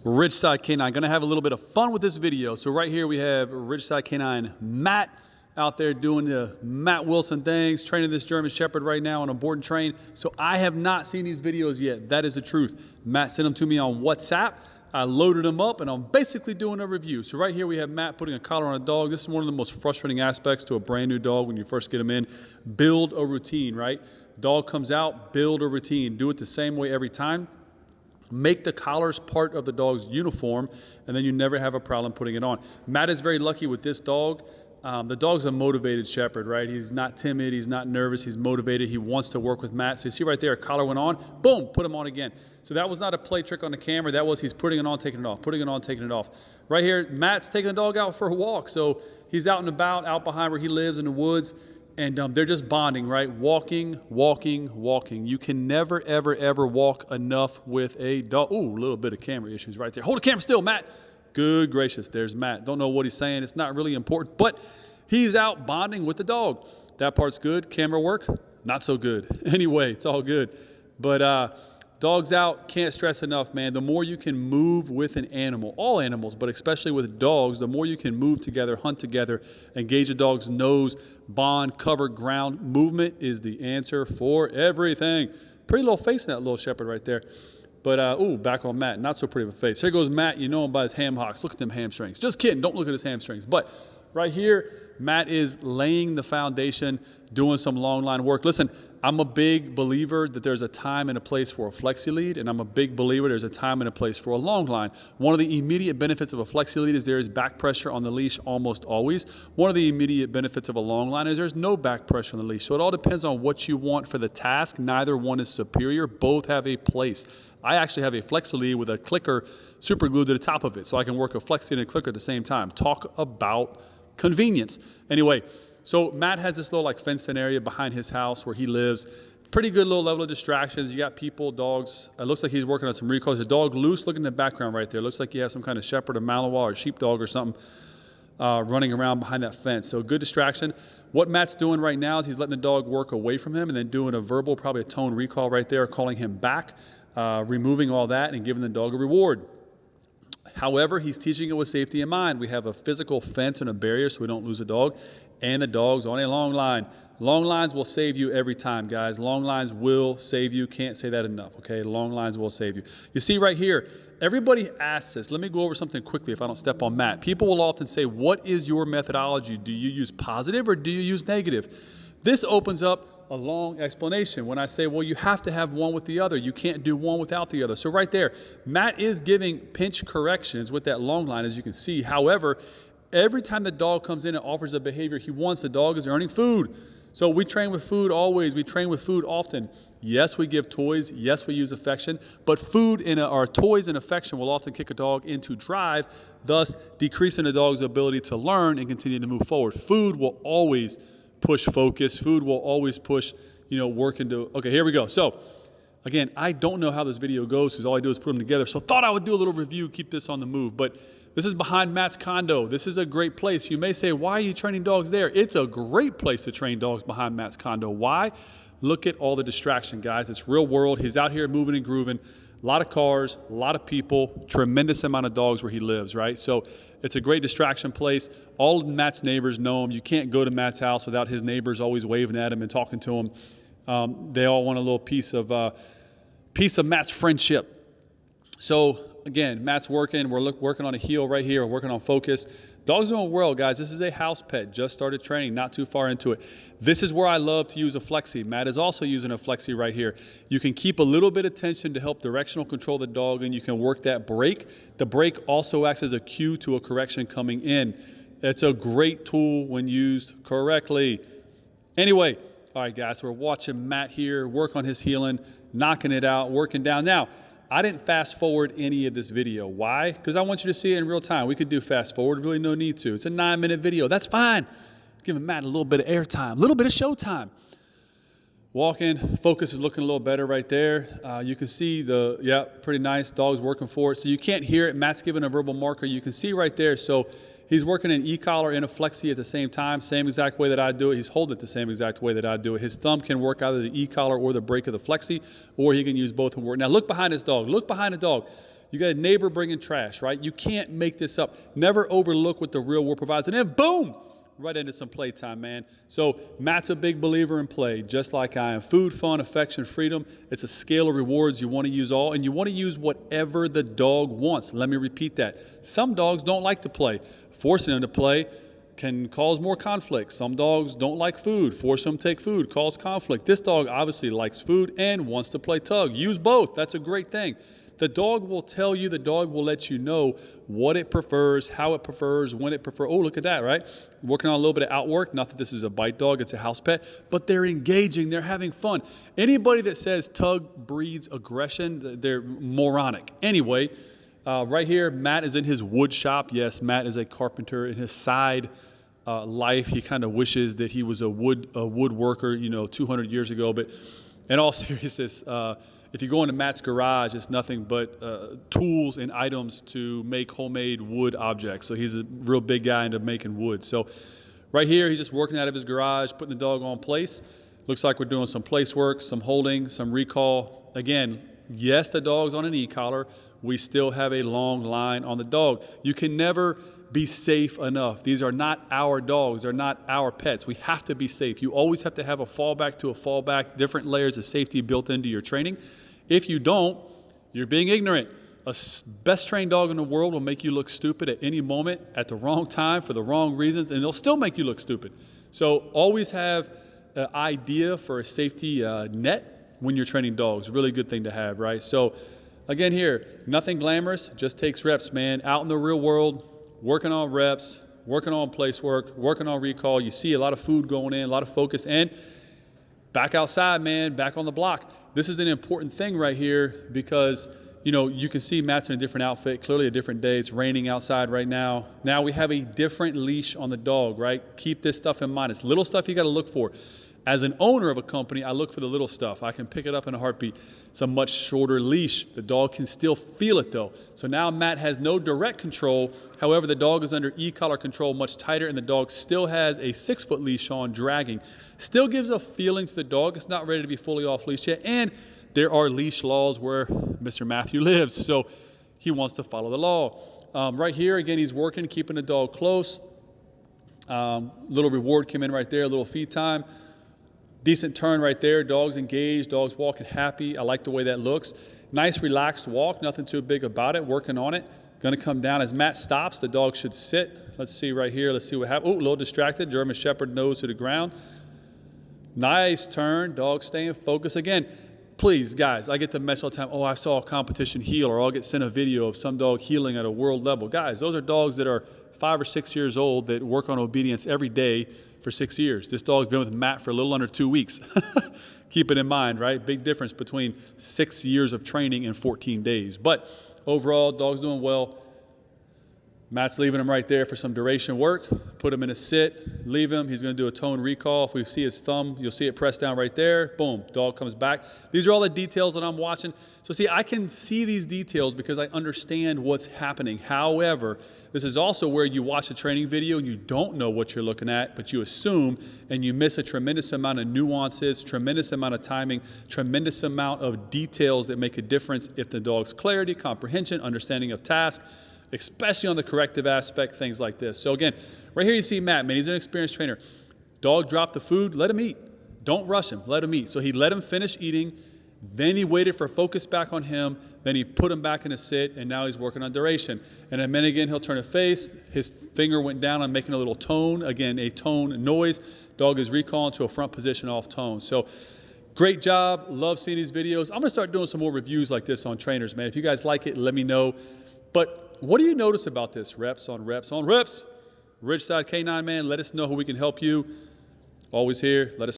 Ridgeside K9, gonna have a little bit of fun with this video. So right here we have Ridgeside K9 Matt out there doing the Matt Wilson things, training this German Shepherd right now on a board and train. So I have not seen these videos yet. That is the truth. Matt sent them to me on WhatsApp. I loaded them up and I'm basically doing a review. So right here we have Matt putting a collar on a dog. This is one of the most frustrating aspects to a brand new dog when you first get them in. Build a routine, right? Dog comes out, build a routine. Do it the same way every time. Make the collars part of the dog's uniform, and then you never have a problem putting it on. Matt is very lucky with this dog. The dog's a motivated shepherd, right? He's not timid, he's not nervous, he's motivated, he wants to work with Matt. So you see right there, a collar went on, boom, put him on again. So that was not a play trick on the camera, that was he's putting it on, taking it off, putting it on, taking it off. Right here, Matt's taking the dog out for a walk. So he's out and about, out behind where he lives in the woods, and they're just bonding, right? Walking, walking, walking. You can never, ever, ever walk enough with a dog. Ooh, a little bit of camera issues right there. Hold the camera still, Matt. Good gracious, there's Matt. Don't know what he's saying. It's not really important, but he's out bonding with the dog. That part's good. Camera work, not so good. Anyway, it's all good. But dogs out, can't stress enough, man. The more you can move with an animal, all animals, but especially with dogs, the more you can move together, hunt together, engage a dog's nose, bond, cover ground. Movement is the answer for everything. Pretty little face in that little shepherd right there. But, ooh, back on Matt. Not so pretty of a face. Here goes Matt. You know him by his ham hocks. Look at them hamstrings. Just kidding. Don't look at his hamstrings. But right here, Matt is laying the foundation, doing some long line work. Listen, I'm a big believer that there's a time and a place for a flexi lead, and I'm a big believer there's a time and a place for a long line. One of the immediate benefits of a flexi lead is there is back pressure on the leash almost always. One of the immediate benefits of a long line is there's no back pressure on the leash. So it all depends on what you want for the task. Neither one is superior. Both have a place. I actually have a flexi lead with a clicker super glued to the top of it, so I can work a flexi and a clicker at the same time. Talk about convenience. Anyway, so Matt has this little like fenced-in area behind his house where he lives. Pretty good little level of distractions. You got people, dogs. It looks like he's working on some recalls. The dog loose. Look in the background right there. Looks like he has some kind of shepherd or Malinois or sheepdog or something running around behind that fence. So good distraction. What Matt's doing right now is he's letting the dog work away from him and then doing a verbal, probably a tone recall right there, calling him back, removing all that and giving the dog a reward. However, he's teaching it with safety in mind. We have a physical fence and a barrier so we don't lose a dog, and the dog's on a long line. Long lines will save you every time, guys. Long lines will save you. Can't say that enough, okay? Long lines will save you. You see right here, everybody asks this. Let me go over something quickly if I don't step on Matt. People will often say, what is your methodology? Do you use positive or do you use negative? This opens up a long explanation when I say, well, you have to have one with the other. You can't do one without the other. So right there, Matt is giving pinch corrections with that long line, as you can see. However, every time the dog comes in and offers a behavior he wants, the dog is earning food. So we train with food always. We train with food often. Yes, we give toys. Yes, we use affection. But food or toys and affection will often kick a dog into drive, thus decreasing the dog's ability to learn and continue to move forward. Food will always push focus. Food will always push, work into, okay, here we go. So again, I don't know how this video goes because all I do is put them together. So thought I would do a little review, keep this on the move. But this is behind Matt's condo. This is a great place. You may say, why are you training dogs there? It's a great place to train dogs behind Matt's condo. Why? Look at all the distraction, guys. It's real world. He's out here moving and grooving. A lot of cars, a lot of people, tremendous amount of dogs where he lives, right? So it's a great distraction place. All of Matt's neighbors know him. You can't go to Matt's house without his neighbors always waving at him and talking to him. They all want a little piece of Matt's friendship. So again, Matt's working. We're working on a heel right here. We're working on focus. Dog's doing well, guys. This is a house pet. Just started training, not too far into it. This is where I love to use a flexi. Matt is also using a flexi right here. You can keep a little bit of tension to help directional control the dog, and you can work that brake. The brake also acts as a cue to a correction coming in. It's a great tool when used correctly. Anyway, all right, guys, we're watching Matt here work on his healing, knocking it out, working down. Now, I didn't fast forward any of this video. Why? Because I want you to see it in real time. We could do fast forward, really no need to. It's a 9-minute video. That's fine. Giving Matt a little bit of air time, a little bit of show time. Walking, focus is looking a little better right there. You can see pretty nice. Dog's working for it. So you can't hear it. Matt's giving a verbal marker. You can see right there. So he's working an e-collar and a flexi at the same time, same exact way that I do it. He's holding it the same exact way that I do it. His thumb can work either the e-collar or the brake of the flexi, or he can use both and work. Now look behind his dog. Look behind the dog. You got a neighbor bringing trash, right? You can't make this up. Never overlook what the real world provides. And then boom, right into some playtime, man. So Matt's a big believer in play, just like I am. Food, fun, affection, freedom. It's a scale of rewards. You want to use all, and you want to use whatever the dog wants. Let me repeat that. Some dogs don't like to play. Forcing them to play can cause more conflict. Some dogs don't like food. Force them to take food, cause conflict. This dog obviously likes food and wants to play tug. Use both. That's a great thing. The dog will tell you, the dog will let you know what it prefers, how it prefers, when it prefers. Oh, look at that, right? Working on a little bit of outwork. Not that this is a bite dog, it's a house pet, but they're engaging, they're having fun. Anybody that says tug breeds aggression, they're moronic. Anyway, right here, Matt is in his wood shop. Yes, Matt is a carpenter. In his side life, he kind of wishes that he was a woodworker, 200 years ago. But in all seriousness, if you go into Matt's garage, it's nothing but tools and items to make homemade wood objects. So he's a real big guy into making wood. So right here, he's just working out of his garage, putting the dog on place. Looks like we're doing some place work, some holding, some recall. Again, yes, the dog's on an e-collar. We still have a long line on the dog. You can never be safe enough. These are not our dogs. They're not our pets. We have to be safe. You always have to have a fallback to a fallback, different layers of safety built into your training. If you don't, you're being ignorant. A best trained dog in the world will make you look stupid at any moment, at the wrong time, for the wrong reasons, and they'll still make you look stupid. So always have an idea for a safety net when you're training dogs. Really good thing to have, right? So again here, nothing glamorous, just takes reps, man. Out in the real world, working on reps, working on place work, working on recall. You see a lot of food going in, a lot of focus, and back outside, man, back on the block. This is an important thing right here because, you can see Matt's in a different outfit, clearly a different day. It's raining outside right now. Now we have a different leash on the dog, right? Keep this stuff in mind. It's little stuff you got to look for. As an owner of a company, I look for the little stuff. I can pick it up in a heartbeat. It's a much shorter leash. The dog can still feel it though. So now Matt has no direct control. However, the dog is under e-collar control, much tighter, and the dog still has a 6-foot leash on, dragging. Still gives a feeling to the dog. It's not ready to be fully off leash yet. And there are leash laws where Mr. Matthew lives. So he wants to follow the law. Right here, again, he's working, keeping the dog close. Little reward came in right there, a little feed time. Decent turn right there. Dog's engaged. Dog's walking happy. I like the way that looks. Nice relaxed walk. Nothing too big about it. Working on it. Going to come down. As Matt stops, the dog should sit. Let's see right here. Let's see what happens. Oh, a little distracted. German Shepherd nose to the ground. Nice turn. Dog staying focused. Again, please, guys, I get the message all the time. Oh, I saw a competition heel, or I'll get sent a video of some dog healing at a world level. Guys, those are dogs that are 5 or 6 years old that work on obedience every day for 6 years. This dog's been with Matt for a little under 2 weeks. Keep it in mind, right? Big difference between 6 years of training and 14 days. But overall, dog's doing well. Matt's leaving him right there for some duration work. Put him in a sit, leave him. He's going to do a tone recall. If we see his thumb, you'll see it pressed down right there. Boom, dog comes back. These are all the details that I'm watching. So see, I can see these details because I understand what's happening. However, this is also where you watch a training video and you don't know what you're looking at, but you assume, and you miss a tremendous amount of nuances, tremendous amount of timing, tremendous amount of details that make a difference if the dog's clarity, comprehension, understanding of task, especially on the corrective aspect, things like this. So again, right here you see Matt, man, he's an experienced trainer. Dog dropped the food, let him eat. Don't rush him, let him eat. So he let him finish eating, then he waited for focus back on him, then he put him back in a sit, and now he's working on duration. And in a minute again, he'll turn a face, his finger went down on making a little tone, again, a tone noise. Dog is recalling to a front position off tone. So great job, love seeing these videos. I'm gonna start doing some more reviews like this on trainers, man. If you guys like it, let me know. But what do you notice about this? Reps on reps on reps. Ridgeside K9, man, let us know how we can help you. Always here. Let us